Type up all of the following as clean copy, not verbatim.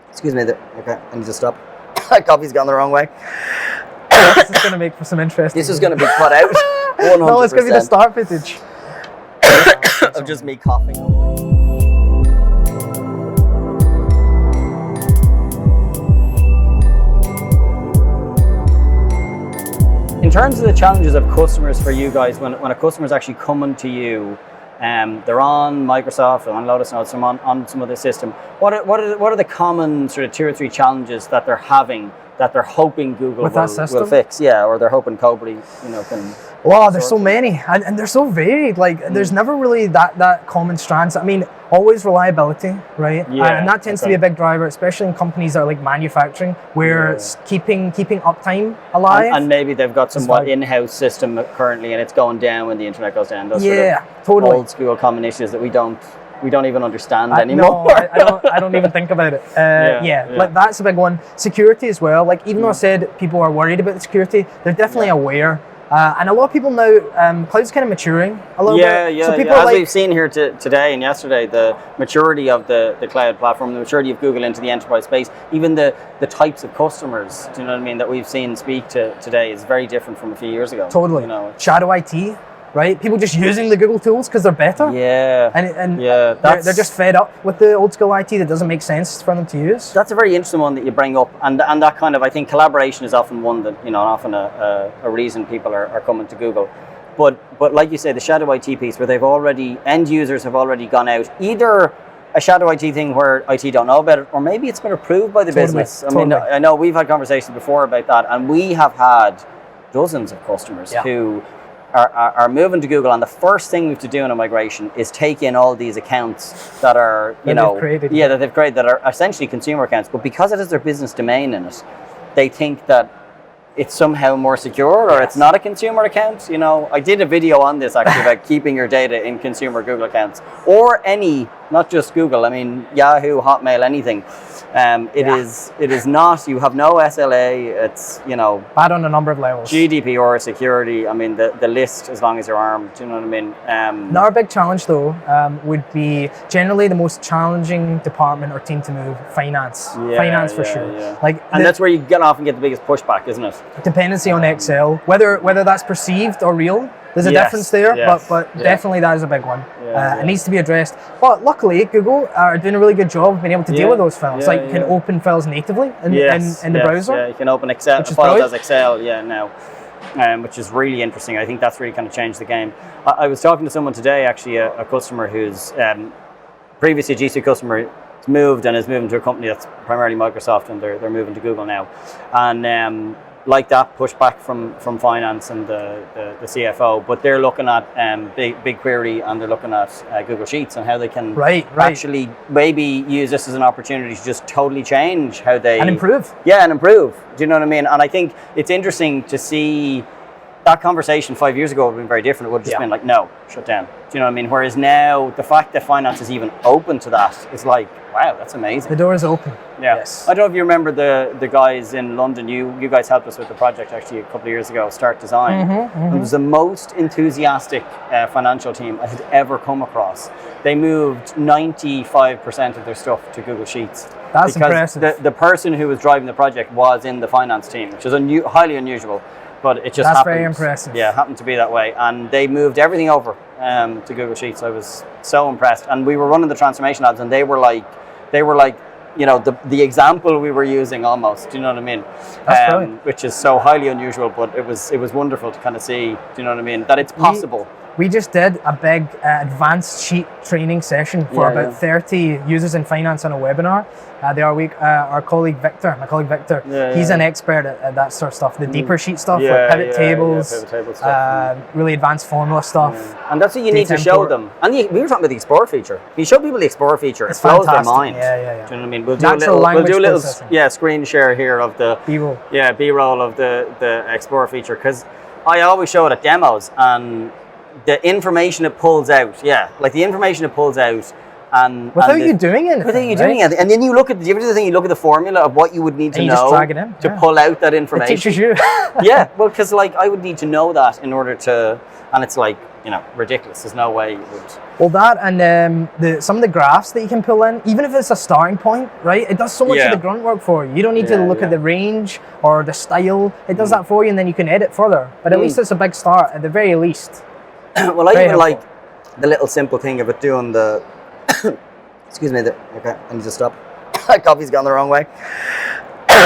Excuse me. Okay, I need to stop. Coffee's gone the wrong way. This is going to make for some interesting. This is going to be cut out. 100%. No, it's going to be the start footage. Of just me coughing. In terms of the challenges of customers for you guys, when a customer is actually coming to you, they're on Microsoft, on Lotus Notes, on some other system. What are the common sort of 2 or 3 challenges that they're having that they're hoping Google will fix? Yeah, or they're hoping Cobry, can. Wow, there's so many, and they're so varied. Like, there's never really that common strands. I mean, always reliability, right? Yeah, and that tends to be a big driver, especially in companies that are like manufacturing, where keeping uptime alive. And maybe they've got somewhat in-house system currently, and it's going down when the internet goes down. Those sort of totally old school common issues that we don't even understand anymore. No, I don't even think about it. Like that's a big one. Security as well. Like, even though I said people are worried about the security, they're definitely aware. And a lot of people now, cloud's kind of maturing a little bit. So people as we've seen here today and yesterday, the maturity of the cloud platform, the maturity of Google into the enterprise space, even the types of customers, do you know what I mean, that we've seen speak to today is very different from a few years ago. Totally. Shadow IT, right? People just using the Google tools because they're better. Yeah. And they're just fed up with the old school IT that doesn't make sense for them to use. That's a very interesting one that you bring up, and that kind of, I think collaboration is often one that, often a reason people are coming to Google. But like you say, the shadow IT piece where end users have already gone out, either a shadow IT thing where IT don't know about it, or maybe it's been approved by the business. I mean, I know we've had conversations before about that, and we have had dozens of customers who are moving to Google, and the first thing we have to do in a migration is take in all these accounts that are, they've created that are essentially consumer accounts, but because it has their business domain in it, they think that it's somehow more secure, or it's not a consumer account. I did a video on this actually about keeping your data in consumer Google accounts, or any, not just Google. I mean, Yahoo, Hotmail, anything. It is not. You have no SLA. It's bad on a number of levels. GDPR, security. I mean, the list, as long as you're armed. Do you know what I mean? Another big challenge though would be generally the most challenging department or team to move. Finance. Finance for sure. Yeah. And that's where you often get the biggest pushback, isn't it? Dependency on Excel, whether that's perceived or real. There's a difference there, but definitely that is a big one. It needs to be addressed. But luckily, Google are doing a really good job of being able to deal with those files. You can open files natively in the browser. Yeah, you can open Excel files as Excel now, which is really interesting. I think that's really kind of changed the game. I was talking to someone today, actually, a customer who's previously a G Suite customer, has moved to a company that's primarily Microsoft, and they're moving to Google now. And like that pushback from finance and the CFO, but they're looking at BigQuery, and they're looking at Google Sheets and how they can actually maybe use this as an opportunity to just totally change how they improve. Yeah, and improve. Do you know what I mean? And I think it's interesting to see that conversation 5 years ago would have been very different. It would have just been like, no, shut down. Do you know what I mean? Whereas now, the fact that finance is even open to that is like, wow, that's amazing. The door is open. Yeah. Yes. I don't know if you remember the guys in London. You guys helped us with the project actually a couple of years ago, Start Design. It was the most enthusiastic financial team I had ever come across. They moved 95% of their stuff to Google Sheets. That's impressive. The person who was driving the project was in the finance team, which is highly unusual. But it just happened. Very impressive. Yeah, happened to be that way. And they moved everything over to Google Sheets. I was so impressed. And we were running the transformation labs, and they were like, the example we were using almost. Do you know what I mean? That's brilliant. Which is so highly unusual, but it was wonderful to kind of see. Do you know what I mean? That it's possible. We just did a big advanced sheet training session for about 30 users in finance on a webinar. Our colleague Victor, he's an expert at that sort of stuff, the deeper sheet stuff, like pivot tables, pivot table stuff, really advanced formula stuff. And that's what you need to show them. And we were talking about the Explore feature. You show people the Explore feature, it blows their mind. Yeah. Do you know what I mean? We'll do a little screen share here of the B-roll. Yeah, B-roll of the Explore feature, because I always show it at demos, and the information it pulls out, and without you doing it. And then you look at the formula of what you would need to know just drag it in. to pull out that information. It teaches you. Yeah, well, because I would need to know that in order to, and it's like, ridiculous. There's no way you would. Well, that and some of the graphs that you can pull in, even if it's a starting point, right? It does so much of the grunt work for you. You don't need to look at the range or the style. It does that for you, and then you can edit further. But at least it's a big start, at the very least. Well, I even like the little simple thing of it doing the. Excuse me. Okay, I need to stop. Coffee's gone the wrong way.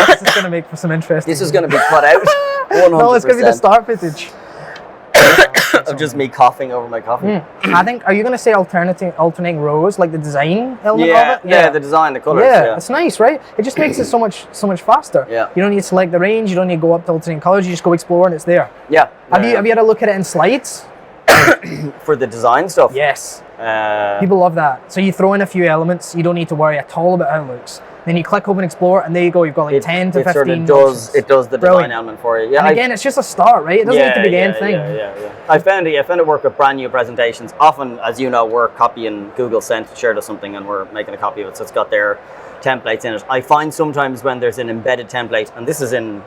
This is going to make for some interesting. This is going to be cut out. 100%. No, it's going to be the start footage. Of just me coughing over my coffee. I think, are you going to say alternating rows, like the design element of it? Yeah, the design, the colors. Yeah, it's nice, right? It just makes it so much faster. Yeah. You don't need to select the range. You don't need to go up to alternating colors. You just go explore and it's there. Yeah. Have you had a look at it in slides? For the design stuff? Yes. People love that. So you throw in a few elements. You don't need to worry at all about how it looks. Then you click open explore and there you go. You've got like 10 to 15 sort of options. It does the design element for you. Yeah. And again, it's just a start, right? It doesn't need to be the end thing. Yeah. I found it work with brand new presentations. Often, as you know, we're copying Google Sent shared us something and we're making a copy of it. So it's got their templates in it. I find sometimes when there's an embedded template, and this is in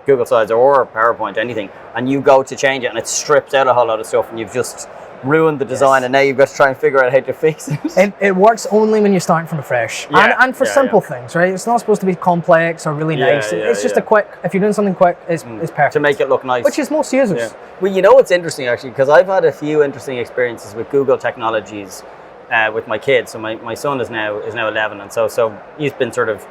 Google Slides or PowerPoint, anything, and you go to change it and it strips out a whole lot of stuff and you've just ruined the design, and now you've got to try and figure out how to fix it. It works only when you're starting from fresh, and for simple things, right? It's not supposed to be complex or really nice. It's just a quick. If you're doing something quick, it's perfect to make it look nice, which is most users. Yeah. Well, you know what's interesting actually, because I've had a few interesting experiences with Google technologies with my kids. So my son is now 11, and so he's been sort of.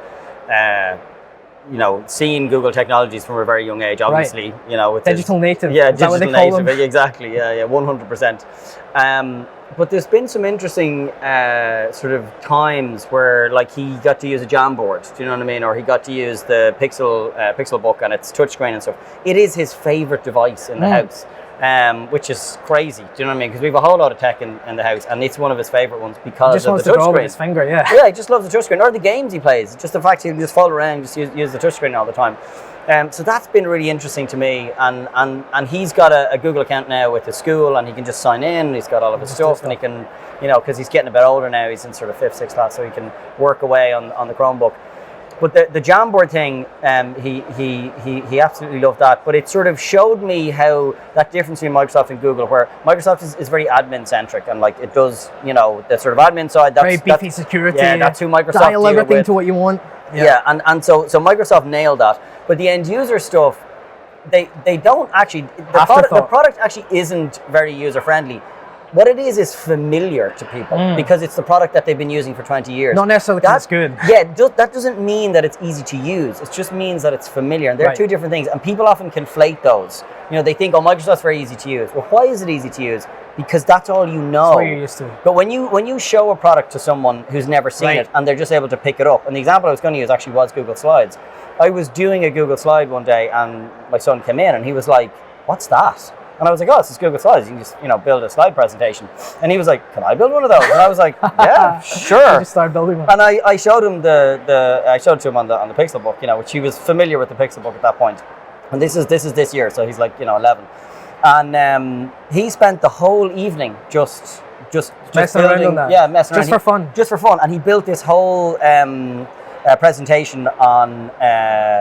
Seeing Google technologies from a very young age, obviously, with digital native. Yeah, digital native, exactly. Yeah, 100%. But there's been some interesting sort of times where, like, he got to use a Jamboard. Do you know what I mean? Or he got to use the Pixel book and its touchscreen and stuff. It is his favorite device in the house. Which is crazy. Do you know what I mean? Because we have a whole lot of tech in the house, and it's one of his favorite ones because of the touchscreen. His finger, yeah. Yeah, he just loves the touchscreen, or the games he plays. Just the fact he can just follow around, just use the touchscreen all the time. So that's been really interesting to me, and he's got a Google account now with the school, and he can just sign in. And he's got all of his stuff, and he can, because he's getting a bit older now. He's in sort of 5th, 6th class, so he can work away on the Chromebook. But the Jamboard thing, he absolutely loved that. But it sort of showed me how that difference between Microsoft and Google, where Microsoft is very admin-centric, and like it does, the sort of admin side. Very beefy security. Yeah, that's who Microsoft dial everything to what you want. Yeah, and so Microsoft nailed that. But the end user stuff, they don't actually. The product actually isn't very user friendly. What it is familiar to people because it's the product that they've been using for 20 years. Not necessarily because it's good. Yeah, that doesn't mean that it's easy to use. It just means that it's familiar. And they're two different things. And people often conflate those. They think, Microsoft's very easy to use. Well, why is it easy to use? Because that's all you know. That's what you're used to. But when you show a product to someone who's never seen it and they're just able to pick it up, and the example I was going to use actually was Google Slides. I was doing a Google Slide one day and my son came in and he was like, "What's that?" And I was like, "Oh, it's Google Slides. You can just, build a slide presentation." And he was like, "Can I build one of those?" And I was like, "Yeah, sure." You just started building one. And I showed him I showed it to him on the Pixel book, which he was familiar with the Pixel book at that point. And this is this year, so he's like, 11. And he spent the whole evening just messing building, around on that. Yeah, messing around. Just for fun. And he built this whole presentation on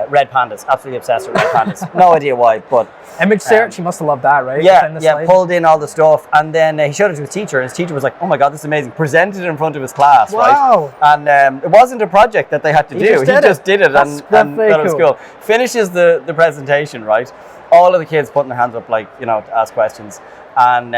red pandas. Absolutely obsessed with red pandas. No idea why, but image search. He must have loved that, right? Yeah. Pulled in all the stuff, and then he showed it to his teacher, and his teacher was like, "Oh my god, this is amazing!" Presented it in front of his class, wow. Right? And it wasn't a project that they had to do. He just did it, and that was cool. Finishes the presentation, right? All of the kids putting their hands up, like, to ask questions, and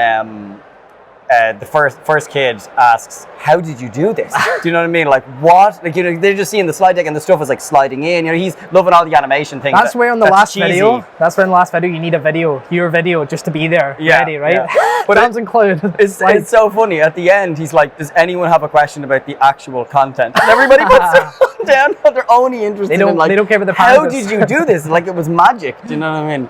the first kid asks, "How did you do this?" Do you know what I mean? Like, what? Like, they're just seeing the slide deck and the stuff is like sliding in. He's loving all the animation things. That's where in the last video. That's where in the last video you need your video just to be there, ready, right? Yeah. But Damson Cloud. It's so funny. At the end, he's like, "Does anyone have a question about the actual content?" And everybody puts their phone down. They're only interested in, like, they don't care about the how did you do this? Like, it was magic. Do you know what I mean?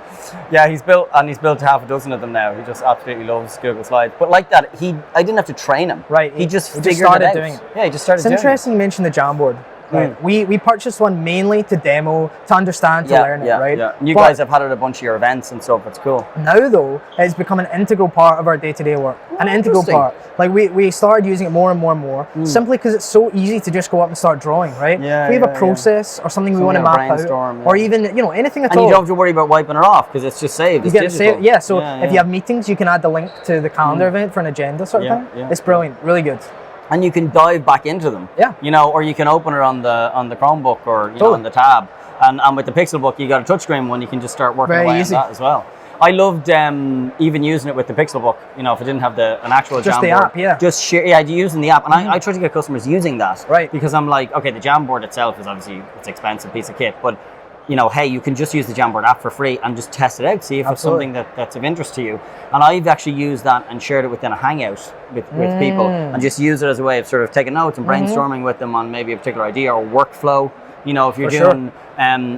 Yeah, he's built half a dozen of them now. He just absolutely loves Google Slides. But like that, I didn't have to train him. Right. He just figured it out. Doing it. Yeah, he just started doing it. It's interesting you mentioned the Jamboard. Right. We purchased one mainly to demo, to understand, to learn it, right? Yeah. And you guys have had it at a bunch of your events and stuff. It's cool. Now though, it's become an integral part of our day-to-day work. An integral part. Like we started using it more and more and more, simply because it's so easy to just go up and start drawing, right? Yeah, if we have a process or something we want to map out, or even anything at all. And you don't have to worry about wiping it off because it's just saved. You get it saved. Yeah. So if you have meetings, you can add the link to the calendar event for an agenda sort of thing. It's brilliant. Really good. And you can dive back into them. Yeah. Or you can open it on the Chromebook or on the tab. And with the Pixelbook, you got a touchscreen one. You can just start working away on that as well. I loved even using it with the Pixelbook. If it didn't have an actual just Jamboard. The app, Just using the app, and I try to get customers using that. Right. Because I'm like, okay, the Jamboard itself is obviously it's an expensive piece of kit, but hey, you can just use the Jamboard app for free and just test it out, see if it's something that's of interest to you. And I've actually used that and shared it within a hangout with people, and just use it as a way of sort of taking notes and brainstorming with them on maybe a particular idea or workflow. If you're doing,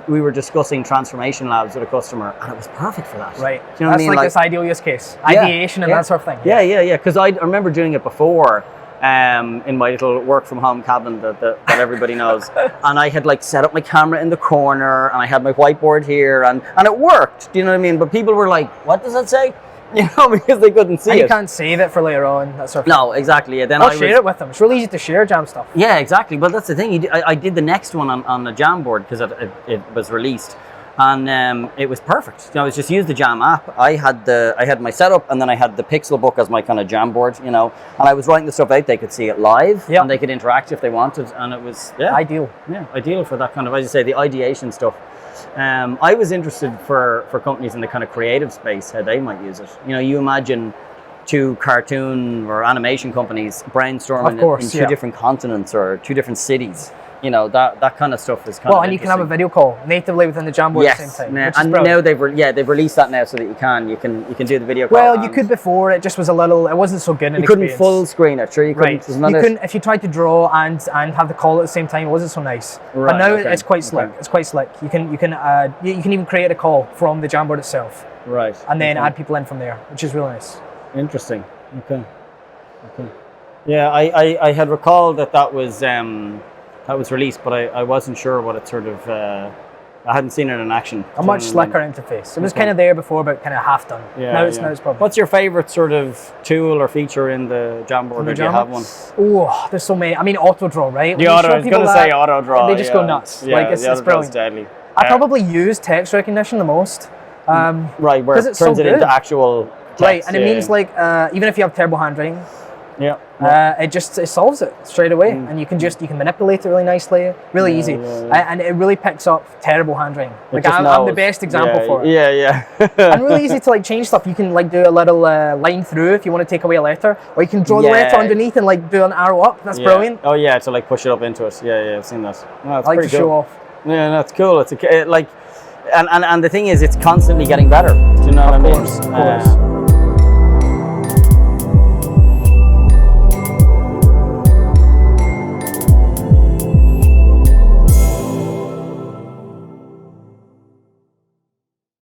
we were discussing transformation labs with a customer, and it was perfect for that. Right. You know what I mean? Like this ideal use case, ideation and that sort of thing. Yeah. Because I remember doing it before. In my little work from home cabin that everybody knows, and I had set up my camera in the corner, and I had my whiteboard here, and it worked. Do you know what I mean? But people were like, "What does that say?" Because they couldn't see it. You can't save it for later on. That sort of thing. No, exactly. Yeah, then I'll share it with them. It's really easy to share Jam stuff. Yeah, exactly. But that's the thing. I did the next one on the Jamboard because it was released. And it was perfect. I was just use the Jam app. I had my setup, and then I had the Pixelbook as my kind of Jamboard, and I was writing the stuff out. They could see it live, and they could interact if they wanted, and it was ideal. Yeah, ideal for that kind of, as you say, the ideation stuff. I was interested for companies in the kind of creative space how they might use it. You imagine two cartoon or animation companies brainstorming in two different continents or two different cities. That kind of stuff is kind of and you can have a video call natively within the Jamboard at the same time. And now they've released that now so that you can do the video call. Well, you could before, it just was it wasn't so good. You couldn't full screen it, sure. You couldn't. You couldn't if you tried to draw and have the call at the same time. It wasn't so nice. Right, but now it's quite slick. It's quite slick. You can even create a call from the Jamboard itself. Right. And then add people in from there, which is really nice. Interesting. Okay. Yeah, I had recalled that was released, but I wasn't sure what it sort of. I hadn't seen it in action. A much slicker interface. It was kind of there before, but kind of half done. Now it's probably. What's your favorite sort of tool or feature in the Jamboard? Do you have one? Oh, there's so many. I mean, auto draw, right? I was going to say auto draw. They just go nuts. Yeah, it's brilliant. Deadly. I probably use text recognition the most. Right, where it turns it into actual text. Right, and it means even if you have terrible handwriting. It solves it straight away, and you can manipulate it really nicely, really easy, and it really picks up terrible handwriting. I'm the best example for it. Yeah. And really easy to change stuff. You can do a little line through if you want to take away a letter, or you can draw the letter underneath and do an arrow up. That's brilliant. Oh yeah, to push it up into it. Yeah, I've seen that. No, I like to show off. Yeah, that's cool. It's and the thing is, it's constantly getting better. Do you know what I mean? Of course.